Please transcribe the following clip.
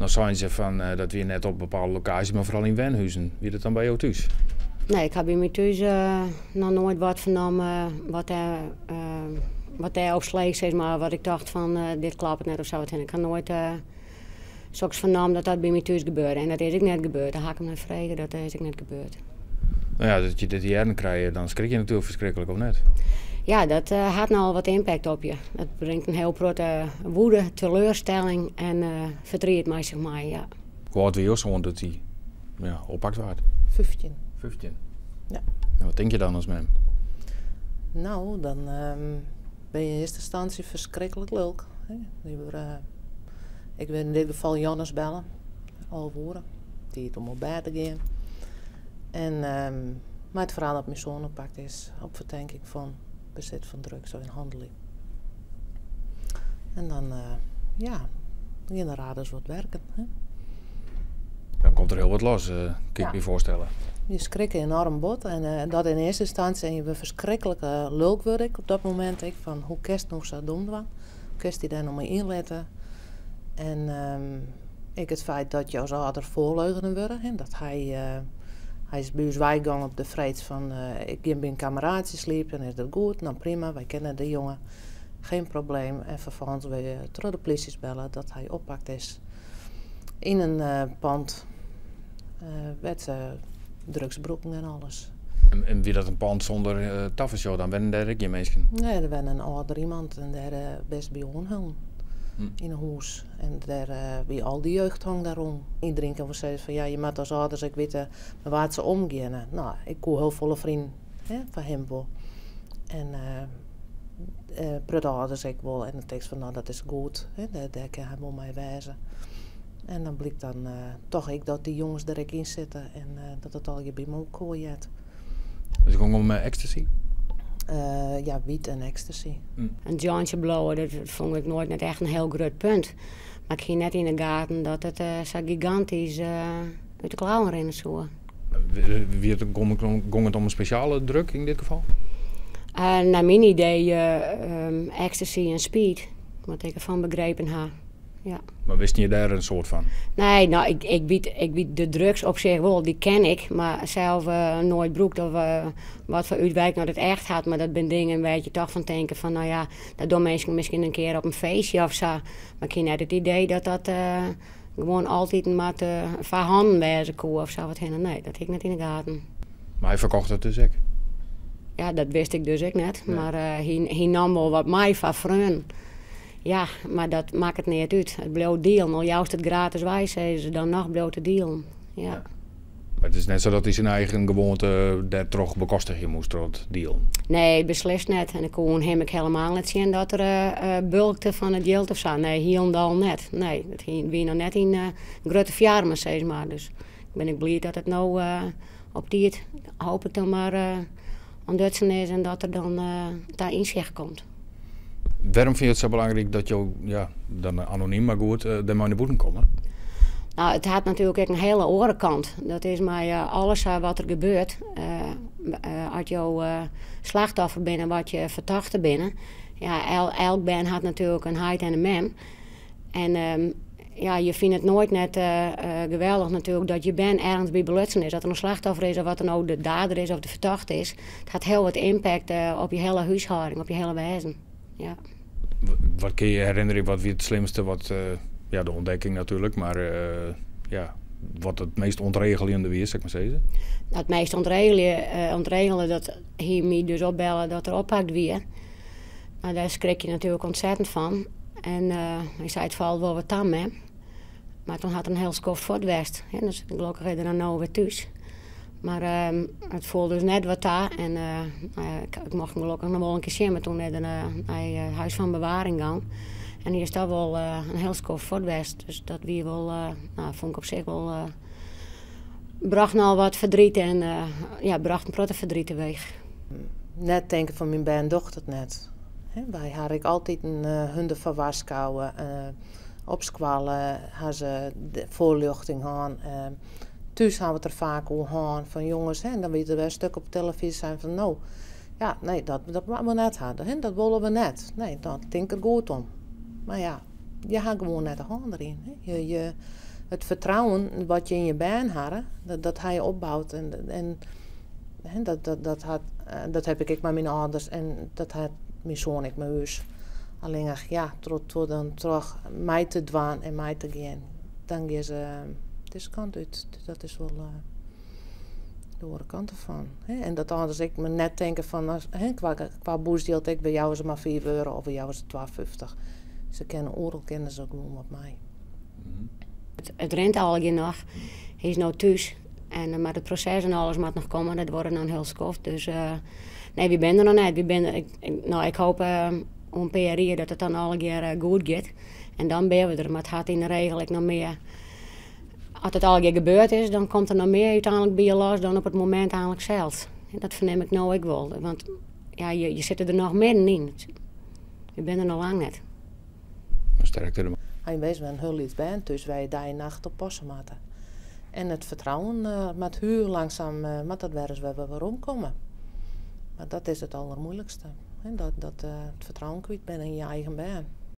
Dan zijn ze van dat we net op bepaalde locaties, maar vooral in Wenhuizen. Wie dat dan bij jou thuis? Nee, ik heb bij mij thuis nog nooit wat vernomen wat hij opsleeg, zeg maar, wat ik dacht van dit klopt net of zo. En ik heb nooit zoiets vernomen dat dat bij mij thuis gebeurde. En dat is ook net gebeurd. Dan ga ik hem naar vragen, dat is ook net gebeurd. Nou ja, dat je dit jaren krijgt, dan schrik je natuurlijk verschrikkelijk, of net? Ja, dat had nou wat impact op je. Dat brengt een heel grote woede, teleurstelling en verdriet met zich mee, ja. Hoe oud was je dat hij oppakt werd? 15. 15? Ja. En wat denk je dan als mem? Nou, dan ben je in eerste instantie verschrikkelijk leuk. Ik wil in dit geval Jannes bellen, al woorden, die het om op bed te gaan. En maar het verhaal dat mijn zoon oppakt is op verdenking van bezit van drugs of in handeling. En dan, beginnen de raders wat werken. Hè? Dan komt er heel wat los, kan ik me voorstellen. Je schrikt enorm bot en dat in eerste instantie en je bent verschrikkelijk leuk word ik op dat moment. Van hoe kerst nog zo dom was, hoe kerst hij daar nog mee inletten. En ik het feit dat je als ouder voorleugenen worden, hè, dat hij is bij ons wijgang op de vrees van ik ga bij een kameraadje sliep en is dat goed, nou prima, wij kennen de jongen, geen probleem. En vervolgens wil je terug de politie bellen dat hij oppakt is in een pand met drugsbroeken en alles. En wie dat een pand zonder tafershow, dan werden daar ook je mensen? Nee, er was een ouder iemand en daar best bij onhulp in een huis. En daar wie al die jeugd hangt daarom. Iedereen kan zeggen van ja, je moet als ouders, ik weet maar waar ze omgaan. Nou, ik koe heel volle vrienden van hem. En ouders ik wel en de tekst van nou dat is goed, daar kan hij wel mee wijzen. En dan blijkt dan toch ik dat die jongens er ook in zitten en dat het al je bij me ook gooit. Dus het ging om ecstasy? Ja, wiet en ecstasy. Een jointje blowen, dat vond ik nooit net echt een heel groot punt. Maar ik ging net in de gaten dat het zo gigantisch uit de klauwen rennen zou. Ging het om een speciale drug in dit geval? Naar mijn idee ecstasy en speed, wat ik ervan begrepen heb. Ja. Maar wist je daar een soort van? Nee, nou, ik bied de drugs op zich wel, die ken ik, maar zelf nooit broekt of wat voor uitwijk nou het echt had. Maar dat zijn dingen waar je toch van denken van, nou ja, dat doen mensen misschien een keer op een feestje of zo. Maar ik heb net het idee dat dat gewoon altijd maar van handen wezen koe of zo wat heen. Nee, dat heb ik net in de gaten. Maar hij verkocht het dus ook? Ja, dat wist ik dus ook net. Nee. Maar hij nam wel wat mij van vrienden. Ja, maar dat maakt het niet uit. Het bleef dealen. Al juist het gratis wijs, dan nog bleef te dealen. Ja. Maar het is net zo dat hij zijn eigen gewoonte daar toch bekostigen moest door het deal. Nee, beslist net. En ik kon hem ook helemaal niet zien dat er bulkte van het geld of zo. Nee, helemaal net. Nee, het ging nog net in grote verjaardag, zeg maar. Dus ben ik blij dat het nou op die hoop ik dan maar ontdutsen is en dat er dan daar inzicht komt. Waarom vind je het zo belangrijk dat je dan anoniem maar goed daar maar in de boeten komen? Nou, het had natuurlijk ook een hele andere kant. Dat is maar alles wat er gebeurt. Als je slachtoffer bent en wat je verdachte bent. Ja, elk ben had natuurlijk een heid en een mem. En je vindt het nooit net geweldig natuurlijk dat je ben ergens bij belutsen is. Dat er een slachtoffer is of wat er nou de dader is of de verdachte is. Het had heel wat impact op je hele huishouding, op je hele wezen. Ja. Wat kun je herinneren, wat wie het slimste, de ontdekking natuurlijk, maar wat het meest ontregelende wie is, zeg maar zeggen? Het meest ontregelen dat hij me dus opbellen dat er oppakt weer. Nou, daar schrik je natuurlijk ontzettend van. En hij zei het valt wel wat tam, hè. Maar toen had hij een heel skoft voor het west. Ja, dus gelukkig is er dan nou weer thuis. Maar het voelde dus net wat daar. En ik mocht hem gelukkig nog wel een keer zien, maar toen naar het huis van bewaring gaan. En hier is dat wel een heel skoft voor het west. Dus dat wie wel, vond ik op zich wel, bracht nou wat verdriet en bracht een protte verdriet teweeg. Net denken van mijn band dochter het net. Wij had ik altijd een hunde van waarschuwen. Op squallen hadden ze de voorlichting aan. Thuis gaan we het er vaak over gaan van jongens. En dan weten we een stuk op televisie zijn van nou, ja, nee, dat moeten we net hadden. Dat willen we net. Nee, dat denk ik er goed om. Maar ja, je gaat gewoon net de hand erin. het vertrouwen wat je in je baan had, dat hij opbouwt. En dat heb ik met mijn ouders en dat had mijn zoon ik met huis. Alleen ja, tot dan terug mij te dwaan en mij te gaan. Dan gaan ze deze kant uit. Dat is wel de andere kant ervan. En dat anders ik me net denken van, qua boesdeelt ik bij jou is het maar €4 of bij jou is het 12,50. Ze kennen oorlog, kennen ze ook gewoon op mij. Het rent al nog. Hij is nou thuis. En, maar het proces en alles moet nog komen. Dat wordt dan heel schoft. Dus nee, we zijn er nog niet. Ik hoop om een paar jaar dat het dan alle keer goed gaat. En dan ben we er. Maar het gaat in de regel nog meer. Als het al keer gebeurd is, dan komt er nog meer uiteindelijk bij je los dan op het moment eigenlijk zelf. En dat verneem ik nou ook wel. Want ja, je zit er nog middenin. Je bent er nog lang net. Sterkte er. Hij wees wel een heel iets bij, dus wij daar in nacht op passen moeten. En het vertrouwen met huur langzaam, met dat weer eens weer omkomen. Maar dat is het allermoeilijkste. Dat het vertrouwen kwijt bent in je eigen baan.